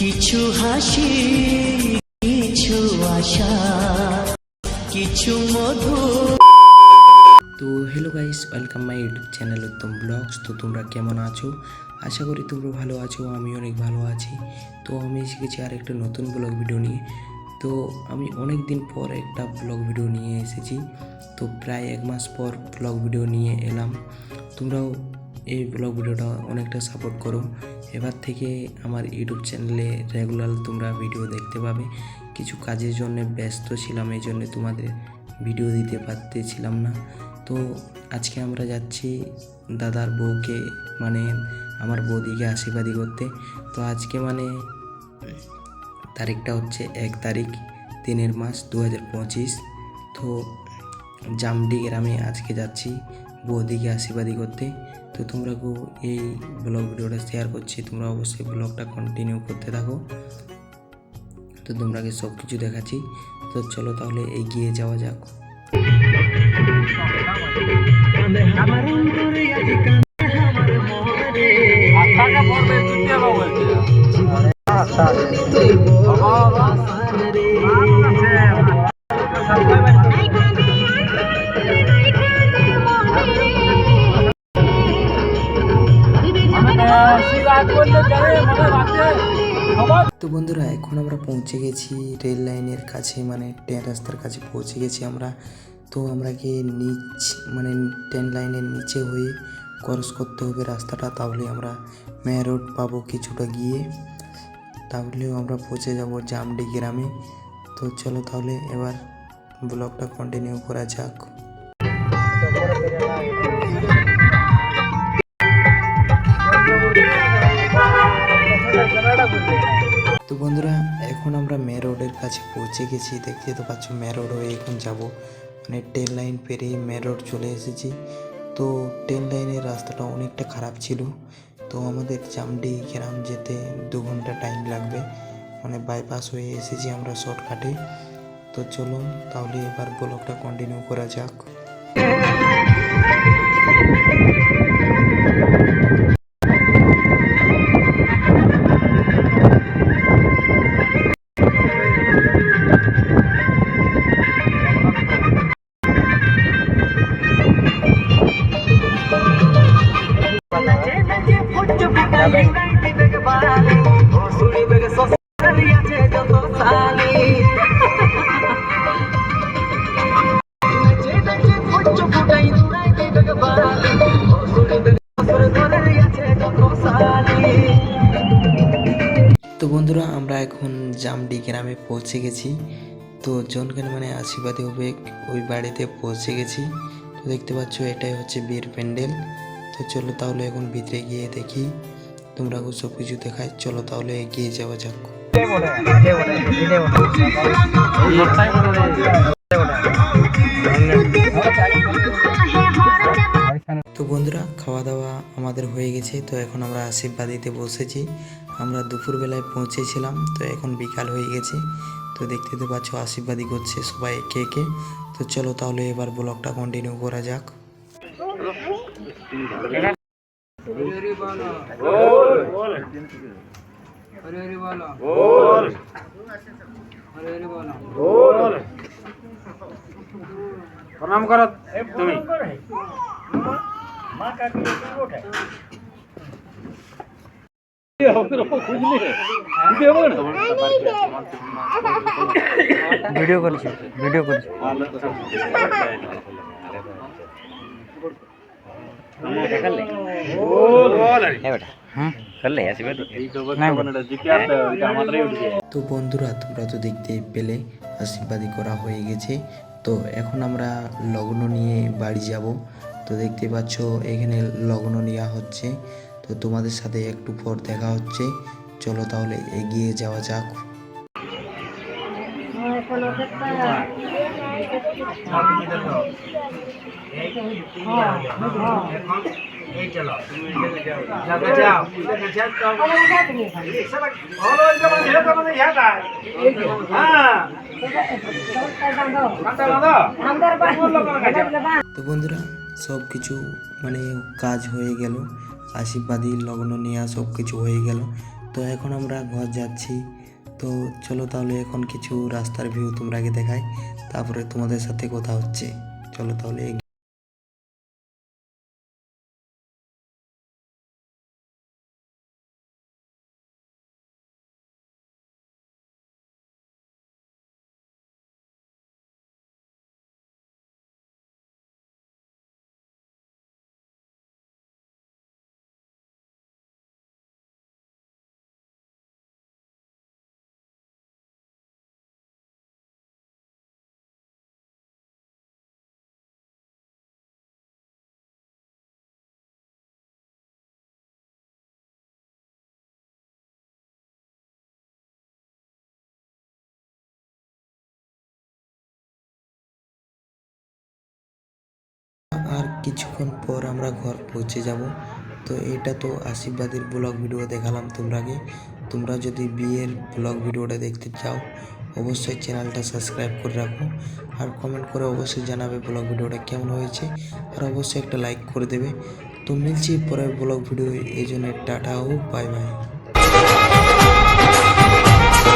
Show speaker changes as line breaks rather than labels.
কিছু হাসি, কিছু আশা, কিছু মধু।
তো hello guys, welcome my YouTube channel Uttam vlogs. তো তোমরা কেমন আছো? আশা করি তোমরা ভালো আছো, আমি অনেক ভালো আছি। তো আমি শিখেছি আর একটা নতুন ব্লগ ভিডিও নিয়ে। তো আমি অনেক দিন পর একটা ব্লগ ভিডিও নিয়ে এসেছি। তো প্রায় 1 মাস পর ব্লগ ভিডিও নিয়ে এলাম। তোমরাও এই ব্লগ ভিডিওটা অনেকটা সাপোর্ট করো। এবার থেকে আমার ইউটিউব চ্যানেলে রেগুলার তোমরা ভিডিও দেখতে পাবে। কিছু কাজের জন্য ব্যস্ত ছিলাম, এই জন্য তোমাদের ভিডিও দিতে পারতেছিলাম না। তো আজকে আমরা যাচ্ছি দাদার বউকে, মানে আমার বৌদিকে আশীর্বাদী করতে। তো আজকে মানে তারিখটা হচ্ছে 1 তারিখ 3 মাস 2025। তো জামডি গ্রামে আজকে যাচ্ছি বৌদিকে আশীর্বাদী করতে। তো তোমরা এই ব্লগ ভিডিওটা শেয়ার করছি, তোমরা অবশ্যই ব্লগটা কন্টিনিউ করতে থাকো। তো তোমরাকে সব কিছু দেখাচ্ছি। তো চলো তাহলে এগিয়ে যাওয়া যাক। তো বন্ধুরা, এখন আমরা পৌঁছে গেছি রেল লাইনের কাছে, মানে ট্রেন রাস্তার কাছে পৌঁছে গেছি আমরা। তো আমরা গিয়ে ট্রেন লাইনের নিচে হয়ে ক্রস করতে হবে রাস্তাটা, তাহলে আমরা মেন রোড পাবো কিছুটা গিয়ে, তাহলেও আমরা পৌঁছে যাব জামডি গ্রামে। তো চলো তাহলে এবার ব্লগটা কন্টিনিউ করা যাক। তো বন্ধুরা, এখন আমরা মে রোডের কাছে পৌঁছে গেছি। দেখতে তো পাচ্ছ, মে রোড হয়ে এখন যাব, মানে ট্রেন লাইন পেরিয়ে মে রোড চলে এসেছি। তো ট্রেন লাইনের রাস্তাটা অনেকটা খারাপ ছিল। তো আমাদের জামডি গ্রাম যেতে 2 ঘন্টা টাইম লাগবে, মানে বাইপাস হয়ে এসেছি আমরা শর্টকাটে। তো চলো তাহলে এবার ব্লগটা কন্টিনিউ করা যাক। তো বন্ধুরা, আমরা এখন জামডি গ্রামে পৌঁছে গেছি। তো জনকে মানে আশীর্বাদী হবে ওই বাড়িতে পৌঁছে গেছি। তো দেখতে পাচ্ছ, এটাই হচ্ছে বিয়ের প্যান্ডেল। তো চলো তাহলে এখন ভিতরে গিয়ে দেখি, তোমরা সব কিছু দেখায়। চলো তাহলে এগিয়ে যাওয়া যাক। তো বন্ধুরা, খাওয়া দাওয়া আমাদের হয়ে গেছে। তো এখন আমরা আশীর্বাদীতে বসেছি। আমরা দুপুরবেলায় পৌঁছেছিলাম, তো এখন বিকাল হয়ে গেছে। তো দেখতে তো পাচ্ছ, আশীর্বাদী করছে সবাই একে একে। তো চলো তাহলে এবার ব্লগটা কন্টিনিউ করা যাক।
প্রণাম করো তুমি।
ভিডিও করেছি।
তো বন্ধুরা, তোমরা তো দেখতে পেলে আশীর্বাদী করা হয়ে গেছে। তো এখন আমরা লগ্ন নিয়ে বাড়ি যাব। তো দেখতে পাচ্ছ, এখানে লগ্ন নেওয়া হচ্ছে। তো তোমাদের সাথে একটু পর দেখা হচ্ছে। চলো তাহলে এগিয়ে যাওয়া যাক। তো বন্ধুরা, সব কিছু মানে কাজ হয়ে গেল, আশীর্বাদী লগ্ন নেওয়া সব কিছু হয়ে গেল। তো এখন আমরা ঘর যাচ্ছি। তো চলো তাহলে এখন কিছু রাস্তার ভিউ তোমরা আগে দেখাই, তারপরে তোমাদের সাথে কথা হচ্ছে। চলো তাহলে আর কিছুক্ষণ পর আমরা ঘর পৌঁছে যাব। তো এটা তো আশীর্বাদের ব্লগ ভিডিও দেখালাম তোমরাকে। তোমরা যদি বিয়ের ব্লগ ভিডিওটা দেখতে চাও অবশ্যই চ্যানেলটা সাবস্ক্রাইব করে রাখো, আর কমেন্ট করে অবশ্যই জানাবে ব্লগ ভিডিওটা কেমন হয়েছে, আর অবশ্যই একটা লাইক করে দেবে। তো মিলছি পরের ব্লগ ভিডিও, এই জন্য টাটা ও বাই বাই।